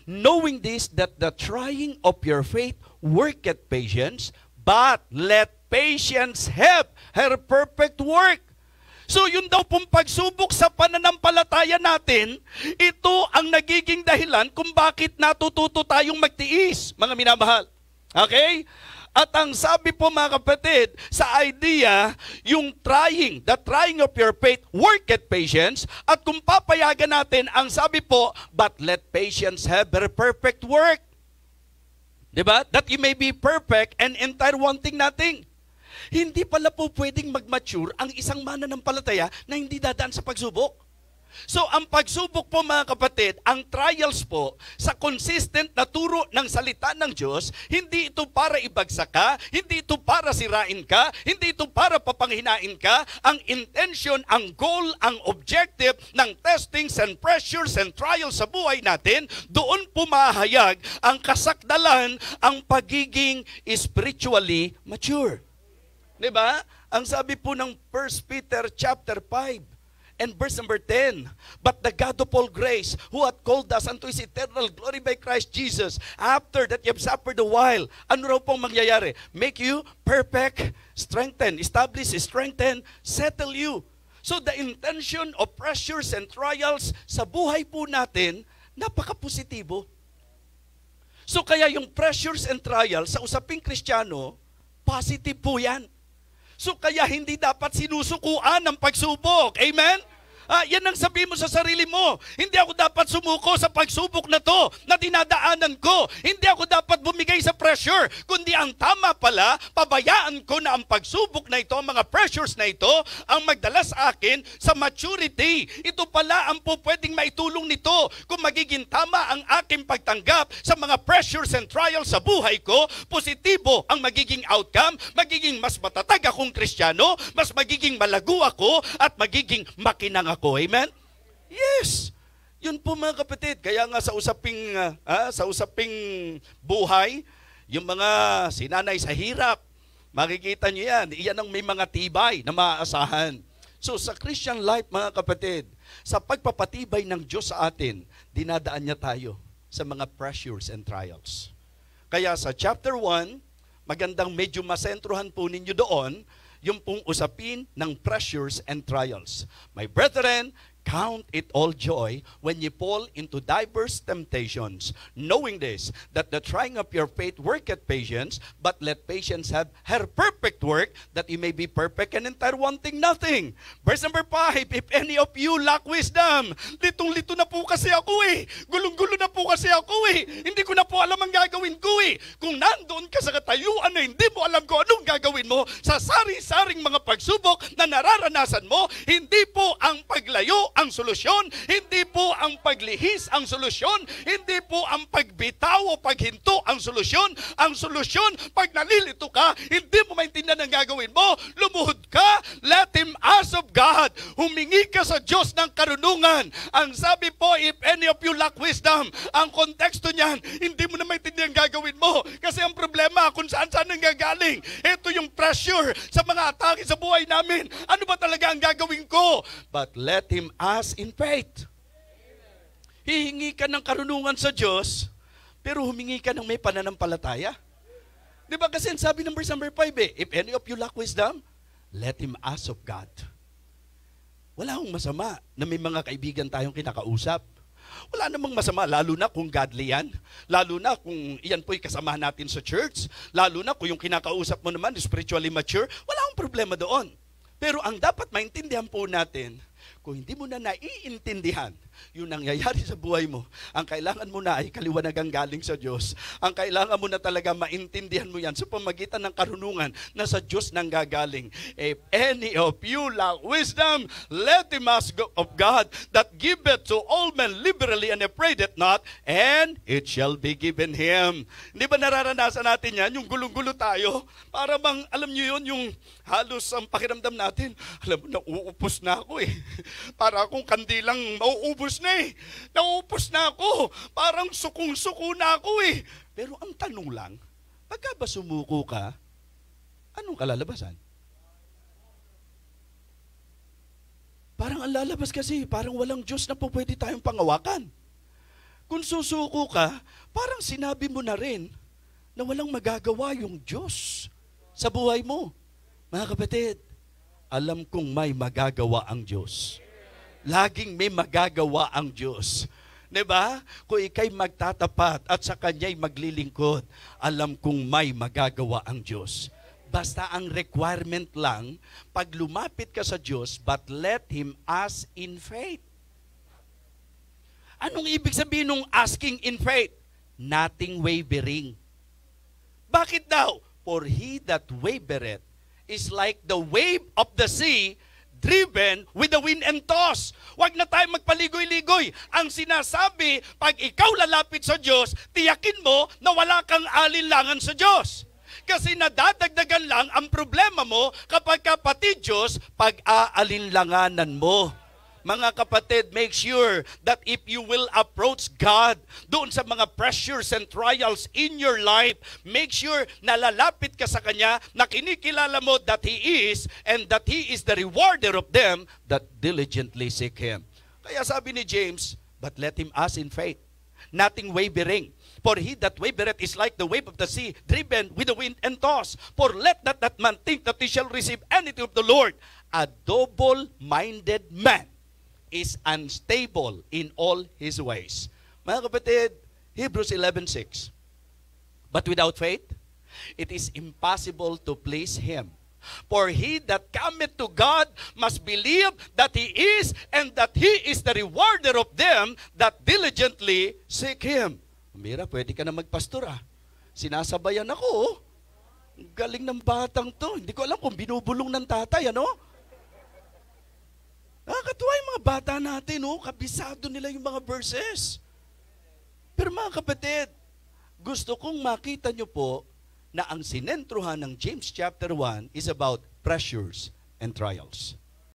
knowing this, that the trying of your faith worketh patience, but let patience have her perfect work. So yun daw pong pagsubok sa pananampalataya natin, ito ang nagiging dahilan kung bakit natututo tayong magtiis, mga minamahal. Okay? At ang sabi po mga kapatid, sa idea, yung the trying of your faith worketh patience, at kung papayagan natin, ang sabi po, but let patience have her perfect work. Diba? That you may be perfect and entire, wanting nothing. Hindi pala po pwedeng mag-mature ang isang mananampalataya na hindi dadaan sa pagsubok. So, ang pagsubok po mga kapatid, ang trials po, sa consistent na turo ng salita ng Diyos, hindi ito para ibagsak ka, hindi ito para sirain ka, hindi ito para papanghinain ka. Ang intention, ang goal, ang objective ng testings and pressures and trials sa buhay natin, doon pumahayag ang kasakdalan, ang pagiging spiritually mature. Diba? Ang sabi po ng 1 Peter chapter 5 and verse number 10, but the God of all grace, who hath called us unto His eternal glory by Christ Jesus, after that ye have suffered a while, ano raw pong mangyayari? Make you perfect, strengthen, establish, strengthen, settle you. So the intention of pressures and trials sa buhay po natin, napaka-positibo. So kaya yung pressures and trials sa usaping Kristiyano, positive po yan. So kaya hindi dapat sinusukuan ng pagsubok. Amen? Yan ang sabihin mo sa sarili mo. Hindi ako dapat sumuko sa pagsubok na to, na dinadaanan ko. Hindi ako dapat bumigay sa pressure. Kundi ang tama pala, pabayaan ko na ang pagsubok na ito, ang mga pressures na ito, ang magdala sa akin sa maturity. Ito pala ang po pwedeng maitulong nito. Kung magiging tama ang aking pagtanggap sa mga pressures and trials sa buhay ko, positibo ang magiging outcome, magiging mas matatag akong Kristiyano, mas magiging malago ako, at magiging makinang ako. Amen? Yes. Yun po mga kapatid. Kaya nga sa usaping buhay, yung mga sinanay sa hirap, makikita nyo yan. Iyan ang may mga tibay na maaasahan. So sa Christian life mga kapatid, sa pagpapatibay ng Diyos sa atin, dinadaan niya tayo sa mga pressures and trials. Kaya sa chapter 1, magandang medyo masentruhan po ninyo doon, yung pong usapin ng pressures and trials. My brethren, count it all joy when ye fall into diverse temptations, knowing this, that the trying of your faith worketh patience, but let patience have her perfect work, that ye may be perfect and entire, wanting nothing. Verse number 5, if any of you lack wisdom, litong-lito na po kasi ako eh. Gulong-gulo na po kasi ako eh. Hindi ko na po alam ang gagawin ko eh. Kung nandoon ka sa katayuan na hindi mo alam kung anong gagawin mo, sa sari-saring mga pagsubok na nararanasan mo, hindi po ang paglayo ang solusyon, hindi po ang paglihis ang solusyon, hindi po ang pagbitaw o paghinto ang solusyon. Ang solusyon, pag nalilito ka, hindi mo maintindihan ang gagawin mo, lumuhod ka, let Him ask of God, humingi ka sa Diyos ng karunungan. Ang sabi po, if any of you lack wisdom, ang konteksto niyan, hindi mo na maintindihan ang gagawin mo, kasi ang problema kung saan-saan ang gagaling. Ito yung pressure sa mga atake sa buhay namin. Ano ba talaga ang gagawin ko? But let Him ask in faith. Hihingi ka ng karunungan sa Diyos, pero humingi ka ng may pananampalataya. Di ba kasi sabi ng verse number 5 if any of you lack wisdom, let him ask of God. Wala akong masama na may mga kaibigan tayong kinakausap. Wala namang masama, lalo na kung godly yan. Lalo na kung iyan po'y kasama natin sa church. Lalo na kung yung kinakausap mo naman spiritually mature. Wala akong problema doon. Pero ang dapat maintindihan po natin, kung hindi mo na naiintindihan yung nangyayari sa buhay mo, ang kailangan mo na ay kaliwanagang galing sa Diyos. Ang kailangan mo na talaga maintindihan mo yan sa pamagitan ng karunungan na sa Diyos nang gagaling. If any of you lack wisdom, let him ask of God that giveth to all men liberally and upbraideth not, and it shall be given him. Hindi ba nararanasan natin yan? Yung gulong-gulo tayo, para bang, alam nyo yun, yung halos ang pakiramdam natin, alam mo, nauupos na ako eh. Para akong kandilang mauubos na eh. Nauupos na ako. Parang sukong-suko na ako eh. Pero ang tanong lang, pagka ba sumuko ka, anong kalalabasan? Parang ang lalabas kasi, parang walang Diyos na po pwede tayong pangawakan. Kung susuko ka, parang sinabi mo na rin na walang magagawa yung Diyos sa buhay mo. Mga kapatid, alam kong may magagawa ang Diyos. Laging may magagawa ang Diyos. Diba? Kung ikay magtatapat at sa Kanya'y maglilingkod, alam kong may magagawa ang Diyos. Basta ang requirement lang, pag lumapit ka sa Diyos, but let Him ask in faith. Anong ibig sabihin ng asking in faith? Nothing wavering. Bakit daw? For he that wavereth is like the wave of the sea, driven with the wind and toss. Huwag na tayo magpaligoy-ligoy. Ang sinasabi, pag ikaw lalapit sa Diyos, tiyakin mo na wala kang alinlangan sa Diyos. Kasi nadadagdagan lang ang problema mo kapag kapatid Diyos, pag-aalinlanganan mo. Mga kapatid, make sure that if you will approach God doon sa mga pressures and trials in your life, make sure na lalapit ka sa Kanya, na kinikilala mo that He is, and that He is the rewarder of them that diligently seek Him. Kaya sabi ni James, but let him ask in faith, nothing wavering. For he that wavereth is like the wave of the sea, driven with the wind and tossed. For let not that man think that he shall receive anything of the Lord. A double-minded man is unstable in all his ways. Mga kapatid, Hebrews 11:6. But without faith, it is impossible to please Him. For he that cometh to God must believe that He is, and that He is the rewarder of them that diligently seek Him. Mira, pwede ka na magpastor ah. Sinasabayan ako oh. Galing ng batang to. Hindi ko alam kung binubulong ng tatay, ano? Nakakatuwa yung mga bata natin, oh. Kabisado nila yung mga verses. Pero mga kapatid, gusto kong makita nyo po na ang sinentruhan ng James chapter 1 is about pressures and trials.